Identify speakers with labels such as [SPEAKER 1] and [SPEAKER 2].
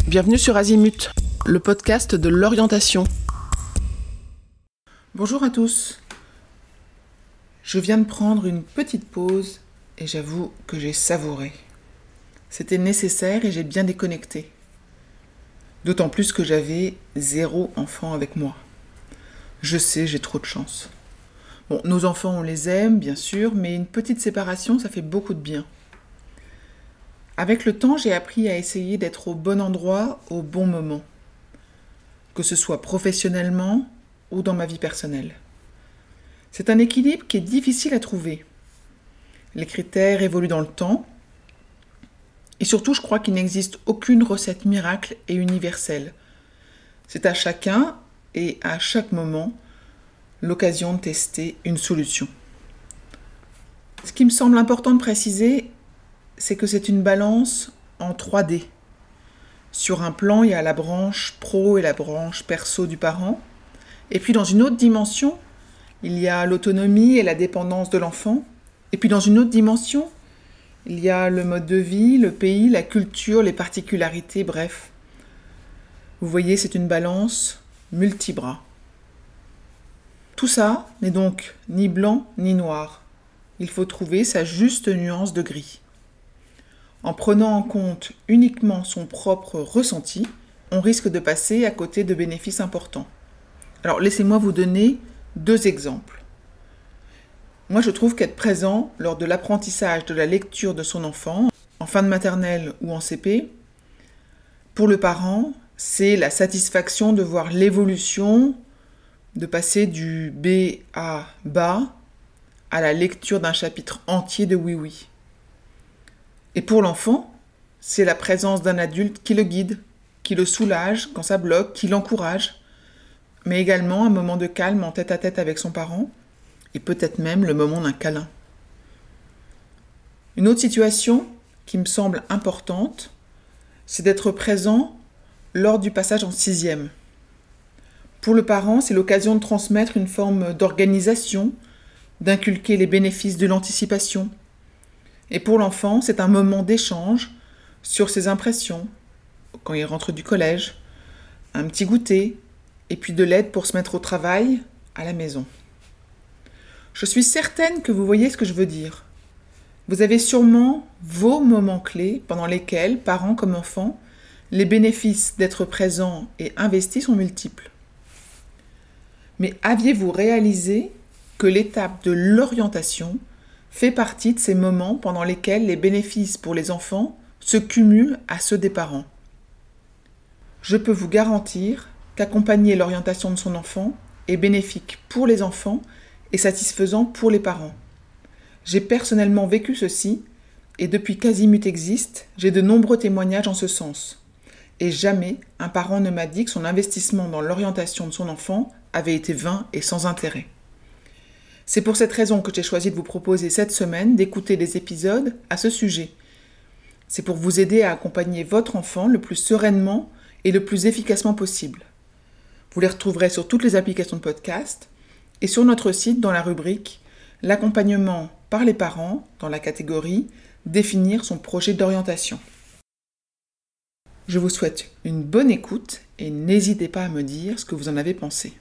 [SPEAKER 1] Bienvenue sur Azimut, le podcast de l'orientation. Bonjour à tous. Je viens de prendre une petite pause et j'avoue que j'ai savouré. C'était nécessaire et j'ai bien déconnecté. D'autant plus que j'avais 0 enfant avec moi. Je sais, j'ai trop de chance. Bon, nos enfants, on les aime, bien sûr, mais une petite séparation, ça fait beaucoup de bien. Avec le temps, j'ai appris à essayer d'être au bon endroit, au bon moment. Que ce soit professionnellement ou dans ma vie personnelle. C'est un équilibre qui est difficile à trouver. Les critères évoluent dans le temps. Et surtout, je crois qu'il n'existe aucune recette miracle et universelle. C'est à chacun et à chaque moment l'occasion de tester une solution. Ce qui me semble important de préciser, c'est que c'est une balance en 3D. Sur un plan, il y a la branche pro et la branche perso du parent. Et puis dans une autre dimension, il y a l'autonomie et la dépendance de l'enfant. Et puis dans une autre dimension, il y a le mode de vie, le pays, la culture, les particularités, bref. Vous voyez, c'est une balance multibras. Tout ça n'est donc ni blanc ni noir. Il faut trouver sa juste nuance de gris. En prenant en compte uniquement son propre ressenti, on risque de passer à côté de bénéfices importants. Alors laissez-moi vous donner 2 exemples. Moi je trouve qu'être présent lors de l'apprentissage de la lecture de son enfant, en fin de maternelle ou en CP, pour le parent, c'est la satisfaction de voir l'évolution, de passer du B à bas à la lecture d'un chapitre entier de Oui Oui. Et pour l'enfant, c'est la présence d'un adulte qui le guide, qui le soulage quand ça bloque, qui l'encourage, mais également un moment de calme en tête-à-tête avec son parent, et peut-être même le moment d'un câlin. Une autre situation qui me semble importante, c'est d'être présent lors du passage en 6e. Pour le parent, c'est l'occasion de transmettre une forme d'organisation, d'inculquer les bénéfices de l'anticipation. Et pour l'enfant, c'est un moment d'échange sur ses impressions, quand il rentre du collège, un petit goûter, et puis de l'aide pour se mettre au travail à la maison. Je suis certaine que vous voyez ce que je veux dire. Vous avez sûrement vos moments clés pendant lesquels, parents comme enfants, les bénéfices d'être présents et investis sont multiples. Mais aviez-vous réalisé que l'étape de l'orientation fait partie de ces moments pendant lesquels les bénéfices pour les enfants se cumulent à ceux des parents? Je peux vous garantir qu'accompagner l'orientation de son enfant est bénéfique pour les enfants et satisfaisant pour les parents. J'ai personnellement vécu ceci et depuis qu'Azimut existe, j'ai de nombreux témoignages en ce sens. Et jamais un parent ne m'a dit que son investissement dans l'orientation de son enfant avait été vain et sans intérêt. C'est pour cette raison que j'ai choisi de vous proposer cette semaine d'écouter des épisodes à ce sujet. C'est pour vous aider à accompagner votre enfant le plus sereinement et le plus efficacement possible. Vous les retrouverez sur toutes les applications de podcast et sur notre site dans la rubrique « L'accompagnement par les parents » dans la catégorie « Définir son projet d'orientation ». Je vous souhaite une bonne écoute et n'hésitez pas à me dire ce que vous en avez pensé.